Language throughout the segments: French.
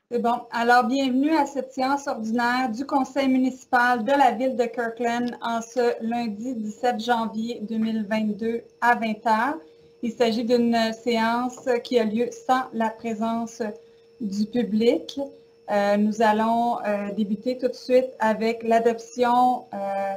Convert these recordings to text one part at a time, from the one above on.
C'est bon. Alors, bienvenue à cette séance ordinaire du Conseil municipal de la Ville de Kirkland en ce lundi 17 janvier 2022 à 20 h. Il s'agit d'une séance qui a lieu sans la présence du public. Nous allons débuter tout de suite avec l'adoption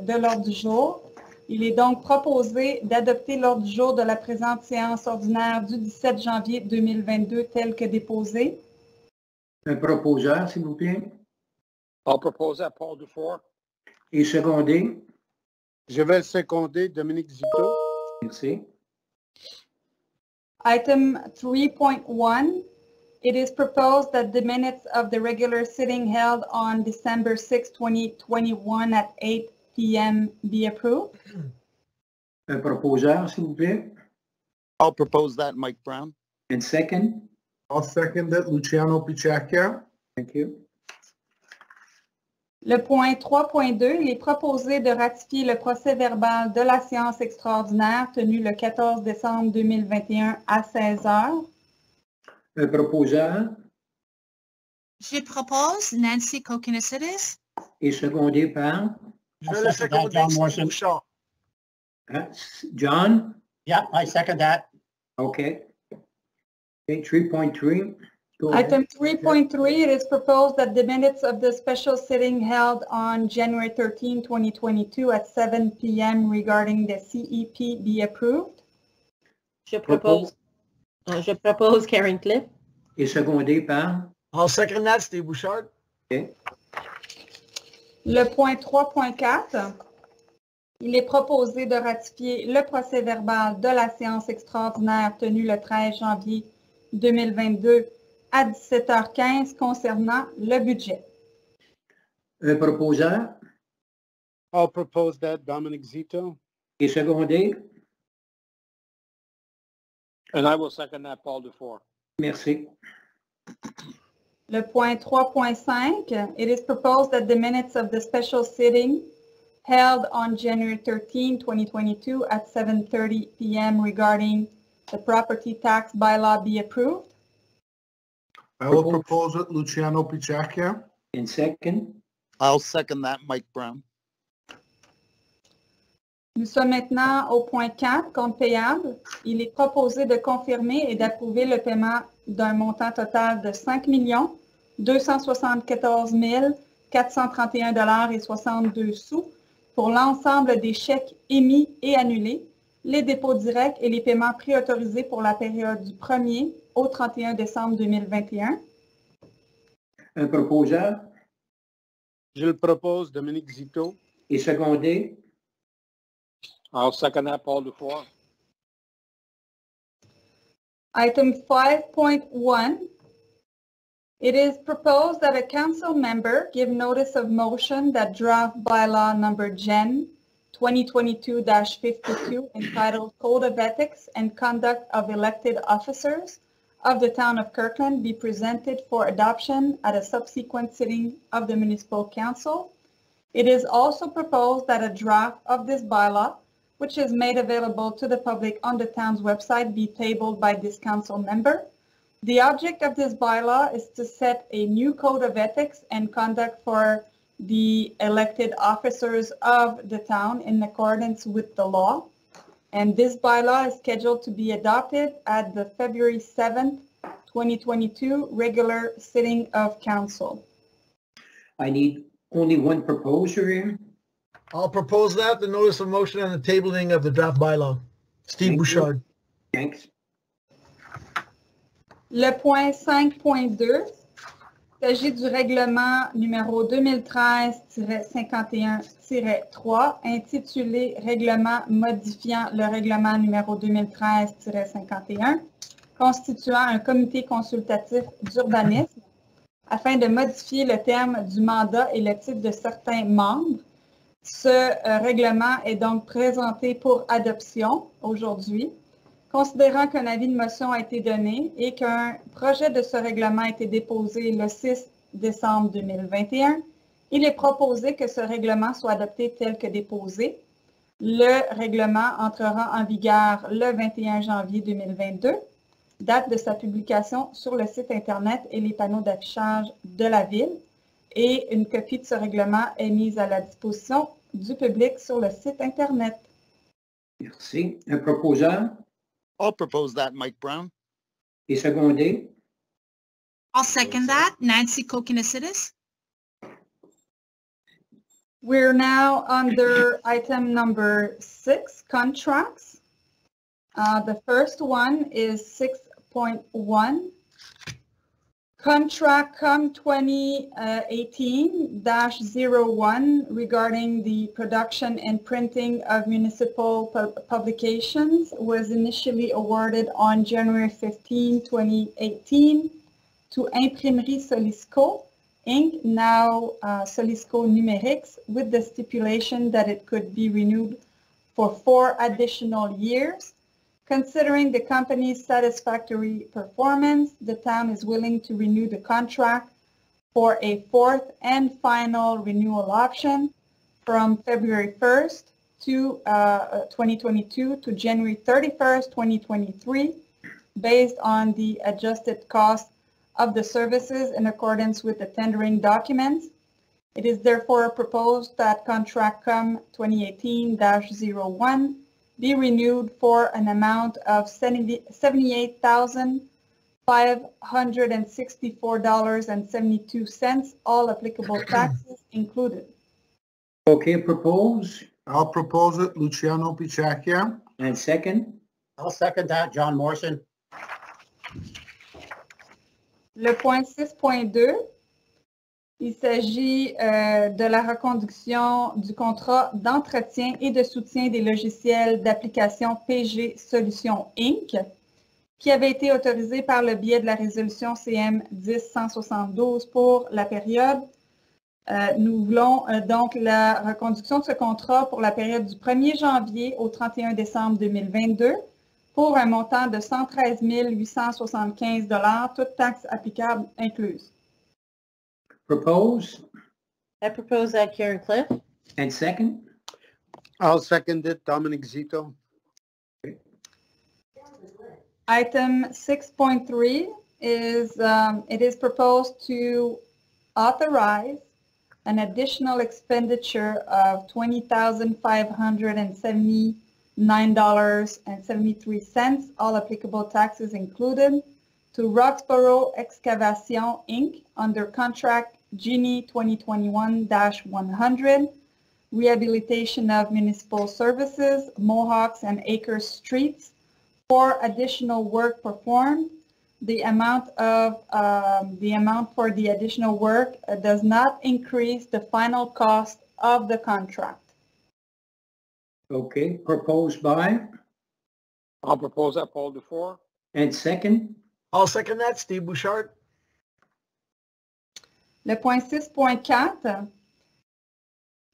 de l'ordre du jour. Il est donc proposé d'adopter l'ordre du jour de la présente séance ordinaire du 17 janvier 2022 tel que déposé. Un proposeur, s'il vous plaît. I'll propose that, Paul Dufour. Et secondé. Je vais le seconder, Dominique Zito. Merci. Item 3.1. It is proposed that the minutes of the regular sitting held on December 6, 2021 at 8 p.m. be approved. Un proposeur, s'il vous plaît. I'll propose that, Mike Brown. And second. I'll second it, Luciano Picciacchia. Thank you. Le point 3.2, il est proposé de ratifier le procès-verbal de la séance extraordinaire tenue le 14 décembre 2021 à 16 h. Un proposeur. Je propose Nancy Kokinesides. Et secondé par. Je vais le seconder, Steve Bouchard. John? Yeah, I second that. Okay. Okay, 3.3. Item 3.3, it is proposed that the minutes of the special sitting held on January 13, 2022 at 7 p.m. regarding the CEP be approved. Je propose Karen Cliff. Et secondé par. I'll second that, Steve Bouchard. Okay. Le point 3.4, il est proposé de ratifier le procès-verbal de la séance extraordinaire tenue le 13 janvier 2022 à 17h15 concernant le budget. Un proposeur. I'll propose that, Dominic Zito. Et secondé. And I will second that, Paul Dufour. Merci. Le point 3.5, it is proposed that the minutes of the special sitting held on January 13, 2022 at 7:30 p.m. regarding the property tax bylaw be approved. I will propose it, Luciano Picciacchia. And second. I'll second that, Mike Brown. Nous sommes maintenant au point 4, compte payable. Il est proposé de confirmer et d'approuver le paiement d'un montant total de 5 274 431 et 62 sous pour l'ensemble des chèques émis et annulés, les dépôts directs et les paiements préautorisés pour la période du 1er au 31 décembre 2021. Un proposeur. Je le propose, Dominique Zito. Et secondé. I'll second that, Paul Dufour. Item 5.1. It is proposed that a council member give notice of motion that draft bylaw number Gen 2022-52 entitled Code of Ethics and Conduct of Elected Officers of the Town of Kirkland be presented for adoption at a subsequent sitting of the Municipal Council. It is also proposed that a draft of this bylaw, which is made available to the public on the town's website, be tabled by this council member. The object of this bylaw is to set a new code of ethics and conduct for the elected officers of the town in accordance with the law. And this bylaw is scheduled to be adopted at the February 7th, 2022 regular sitting of council. I need only one proposer here. I'll propose that, the notice of motion and the tabling of the draft bylaw. Steve Thank Bouchard. You. Thanks. Le point 5.2 s'agit du règlement numéro 2013-51-3 intitulé Règlement modifiant le règlement numéro 2013-51 constituant un comité consultatif d'urbanisme afin de modifier le terme du mandat et le titre de certains membres. Ce règlement est donc présenté pour adoption aujourd'hui. Considérant qu'un avis de motion a été donné et qu'un projet de ce règlement a été déposé le 6 décembre 2021, il est proposé que ce règlement soit adopté tel que déposé. Le règlement entrera en vigueur le 21 janvier 2022. date de sa publication sur le site Internet et les panneaux d'affichage de la Ville. Et une copie de ce règlement est mise à la disposition du public sur le site Internet. Merci. Un proposeur I'll propose that, Mike Brown. et secondé. I'll second that. Nancy Kokinesitis. We're now under item number 6, contracts. The first one is 6.1. Contract COM 2018-01 regarding the production and printing of municipal publications was initially awarded on January 15, 2018 to Imprimerie Solisco, Inc., now Solisco Numériques, with the stipulation that it could be renewed for 4 additional years. Considering the company's satisfactory performance, the town is willing to renew the contract for a 4th and final renewal option from February 1st to 2022 to January 31st, 2023, based on the adjusted cost of the services in accordance with the tendering documents. It is therefore proposed that contract COM 2018-01 be renewed for an amount of $78,564.72, all applicable taxes included. Okay, propose I'll propose it, Luciano Pichacchia. and second. I'll second that, John Morrison. Le point 6.2, il s'agit de la reconduction du contrat d'entretien et de soutien des logiciels d'application PG Solutions Inc., qui avait été autorisé par le biais de la résolution CM 10-172 pour la période. Nous voulons donc la reconduction de ce contrat pour la période du 1er janvier au 31 décembre 2022 pour un montant de 113 875 $, toutes taxes applicables incluses. Propose I propose that Karen Cliff. and second. I'll second it, Dominic Zito. Item 6.3 is, it is proposed to authorize an additional expenditure of $20,579.73, all applicable taxes included, to Roxborough Excavation, Inc., under contract Genie 2021-100, rehabilitation of municipal services, Mohawks and Acres Streets, for additional work performed. The amount for the additional work does not increase the final cost of the contract. Okay, proposed by I'll propose that, Paul Dufour. and second. I'll second that, Steve Bouchard. Le point 6.4,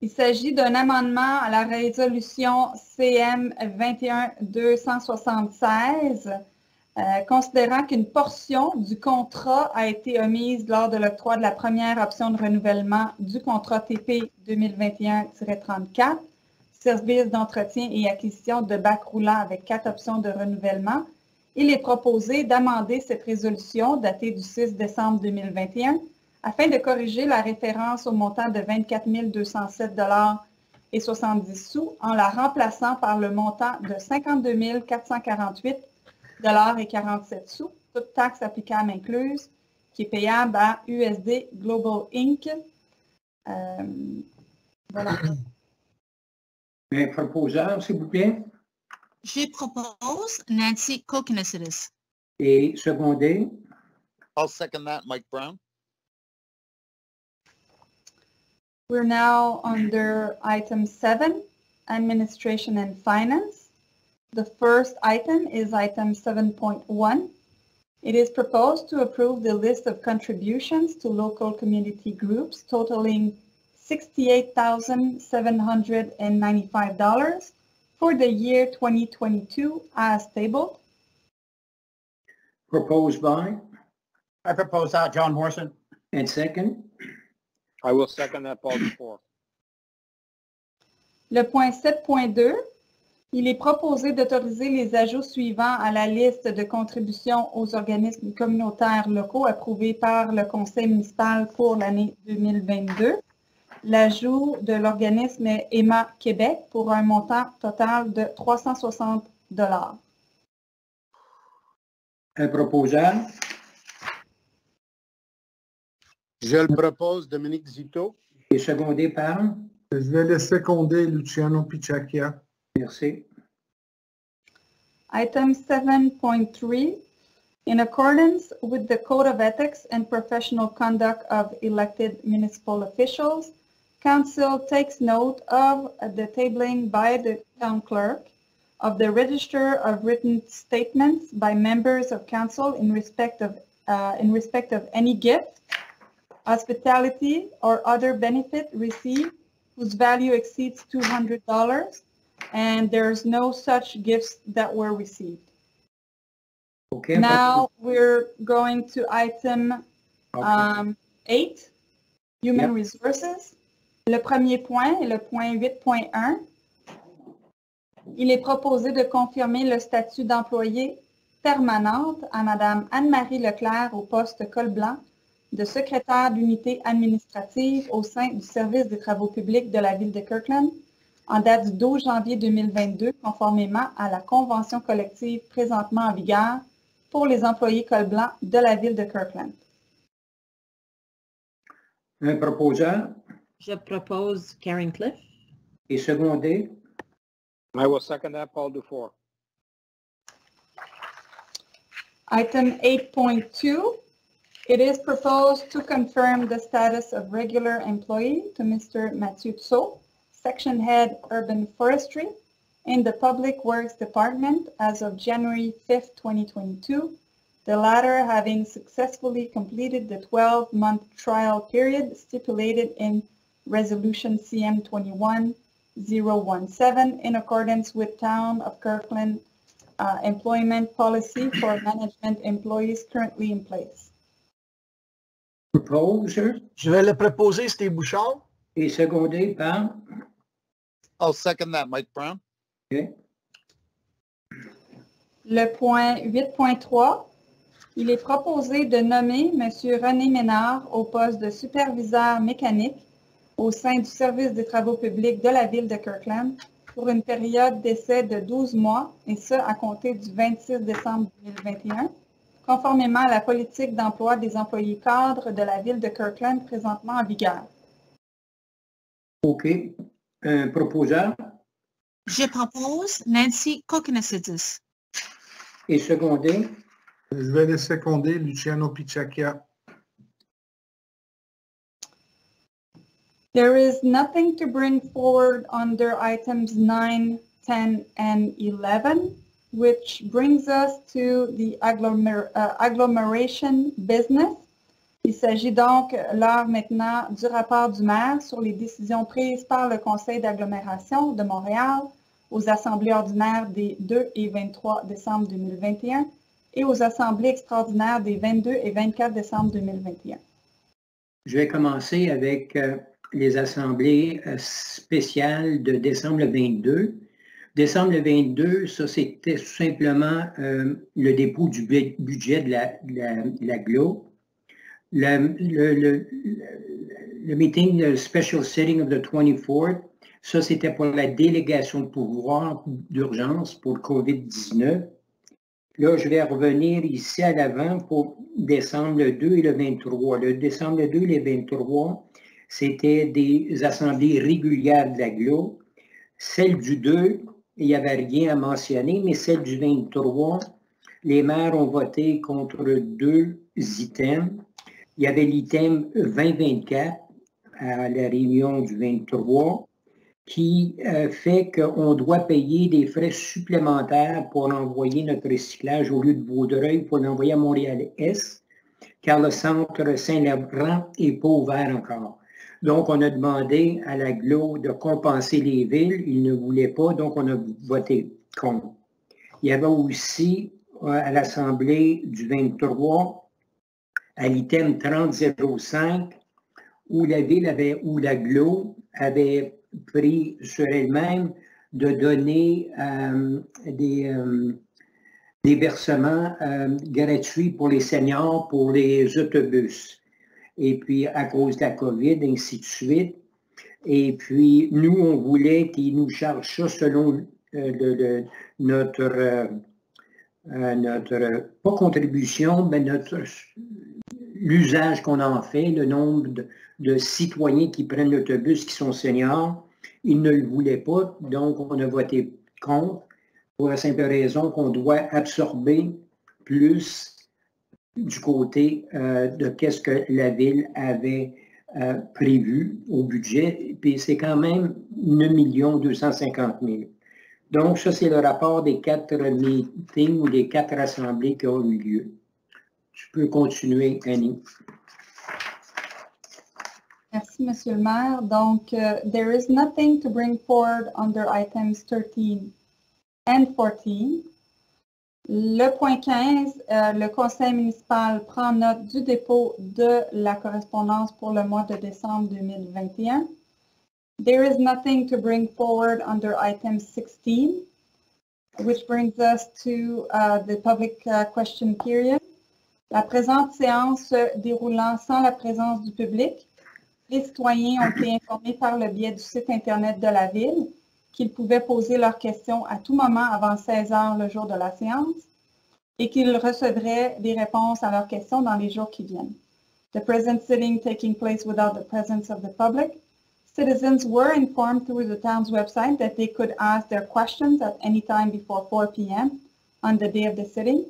il s'agit d'un amendement à la résolution CM 21-276, considérant qu'une portion du contrat a été omise lors de l'octroi de la première option de renouvellement du contrat TP 2021-34, service d'entretien et acquisition de bacs roulants avec 4 options de renouvellement. Il est proposé d'amender cette résolution datée du 6 décembre 2021 afin de corriger la référence au montant de 24 207,70 $ en la remplaçant par le montant de 52 448,47 $, toute taxe applicable incluse, qui est payable à USD Global Inc. Voilà. Un proposeur, s'il vous plaît, Je propose Nancy Kokinesitis. et secondé. I'll second that, Mike Brown. We're now under item 7, administration and finance. The first item is item 7.1. It is proposed to approve the list of contributions to local community groups totaling $68,795 for the year 2022 as tabled. Proposed by I propose that, John Morrison. and second. I will second that, Paul Dufour. Le point 7.2, Il est proposé d'autoriser les ajouts suivants à la liste de contributions aux organismes communautaires locaux approuvés par le Conseil municipal pour l'année 2022. L'ajout de l'organisme EMA Québec pour un montant total de 360 $. Un proposeur, Je le propose, Dominique Zito. et secondé par, Je vais le seconder, Luciano Picciacchia. merci. Item 7.3, in accordance with the Code of Ethics and Professional Conduct of Elected Municipal Officials, Council takes note of the tabling by the Town Clerk of the register of written statements by members of Council in respect of any gift, hospitality, or other benefit received whose value exceeds $200, and there's no such gifts that were received. OK. Now we're going to item 8, Human Resources. Le premier point est le point 8.1. Il est proposé de confirmer le statut d'employée permanente à Mme Anne-Marie Leclerc au poste col blanc de secrétaire d'unité administrative au sein du service des travaux publics de la ville de Kirkland en date du 12 janvier 2022, conformément à la convention collective présentement en vigueur pour les employés col blanc de la ville de Kirkland. Un proposeur, Je propose Karen Cliff. et secondé, I will second that, Paul Dufour. Item 8.2, it is proposed to confirm the status of regular employee to Mr. Mathieu Tso, Section Head Urban Forestry, in the Public Works Department as of January 5th, 2022, the latter having successfully completed the 12-month trial period stipulated in Resolution CM 21-017 in accordance with Town of Kirkland employment policy for management employees currently in place. proposer, Je vais le proposer, Steve Bouchard. et secondé par, I'll second that, Mike Brown. OK. Le point 8.3, il est proposé de nommer M. René Ménard au poste de superviseur mécanique au sein du service des travaux publics de la ville de Kirkland pour une période d'essai de 12 mois, et ce à compter du 26 décembre 2021, conformément à la politique d'emploi des employés cadres de la ville de Kirkland présentement en vigueur. OK. Un proposeur, Je propose Nancy Kokkinakis. et secondé, Je vais le seconder, Luciano Picciacchia. There is nothing to bring forward under items 9, 10, and 11, which brings us to the agglomeration business. Il s'agit donc l'heure maintenant du rapport du maire sur les décisions prises par le Conseil d'agglomération de Montréal aux assemblées ordinaires des 2 et 23 décembre 2021 et aux assemblées extraordinaires des 22 et 24 décembre 2021. je vais commencer avec les assemblées spéciales de décembre 22. Décembre 22, ça c'était tout simplement le dépôt du budget de l'agglo. Le meeting, le special sitting of the 24th, ça c'était pour la délégation de pouvoir d'urgence pour le COVID-19. Là, je vais revenir ici à l'avant pour décembre le 2 et le 23. Le décembre le 2 et le 23, c'était des assemblées régulières de l'agglo. Celle du 2, il n'y avait rien à mentionner, mais celle du 23, les maires ont voté contre 2 items. Il y avait l'item 2024 à la réunion du 23 qui fait qu'on doit payer des frais supplémentaires pour envoyer notre recyclage au lieu de Vaudreuil pour l'envoyer à Montréal-Est, car le centre Saint-Laurent n'est pas ouvert encore. Donc, on a demandé à l'agglo de compenser les villes. Ils ne voulaient pas, donc on a voté contre. Il y avait aussi à l'Assemblée du 23, à l'item 3005, où la ville avait, où l'agglo avait pris sur elle-même de donner des versements gratuits pour les seniors, pour les autobus. Et puis, à cause de la COVID, ainsi de suite. Et puis, nous, on voulait qu'ils nous chargent ça selon notre pas contribution, mais l'usage qu'on en fait, le nombre de citoyens qui prennent l'autobus qui sont seniors. Ils ne le voulaient pas, donc on a voté contre pour la simple raison qu'on doit absorber plus du côté de qu'est-ce que la Ville avait prévu au budget. Puis c'est quand même 1 250 000. Donc, ça, c'est le rapport des 4 meetings ou des 4 assemblées qui ont eu lieu. Tu peux continuer, Annie. Merci, Monsieur le maire. Donc, there is nothing to bring forward under items 13 and 14. Le point 15, le conseil municipal prend note du dépôt de la correspondance pour le mois de décembre 2021. There is nothing to bring forward under item 16, which brings us to the public question period. La présente séance se déroulant sans la présence du public, les citoyens ont été informés par le biais du site Internet de la Ville qu'ils pouvaient poser leurs questions à tout moment avant 16 heures le jour de la séance et qu'ils recevraient des réponses à leurs questions dans les jours qui viennent. The present sitting taking place without the presence of the public. Citizens were informed through the town's website that they could ask their questions at any time before 4 p.m. on the day of the sitting,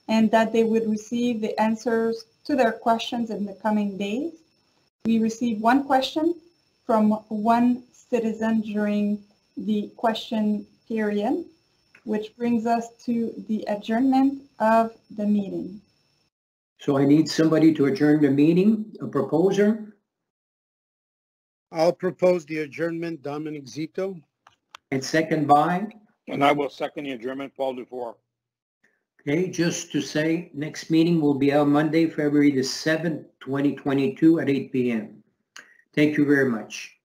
and that they would receive the answers to their questions in the coming days. We received one question from one citizen during the question period, which brings us to the adjournment of the meeting. So I need somebody to adjourn the meeting, a proposer. I'll propose the adjournment, Dominic Zito. And second by, And I will second the adjournment, Paul Dufour. okay, just to say, next meeting will be on Monday, February the 7th, 2022 at 8 p.m. Thank you very much.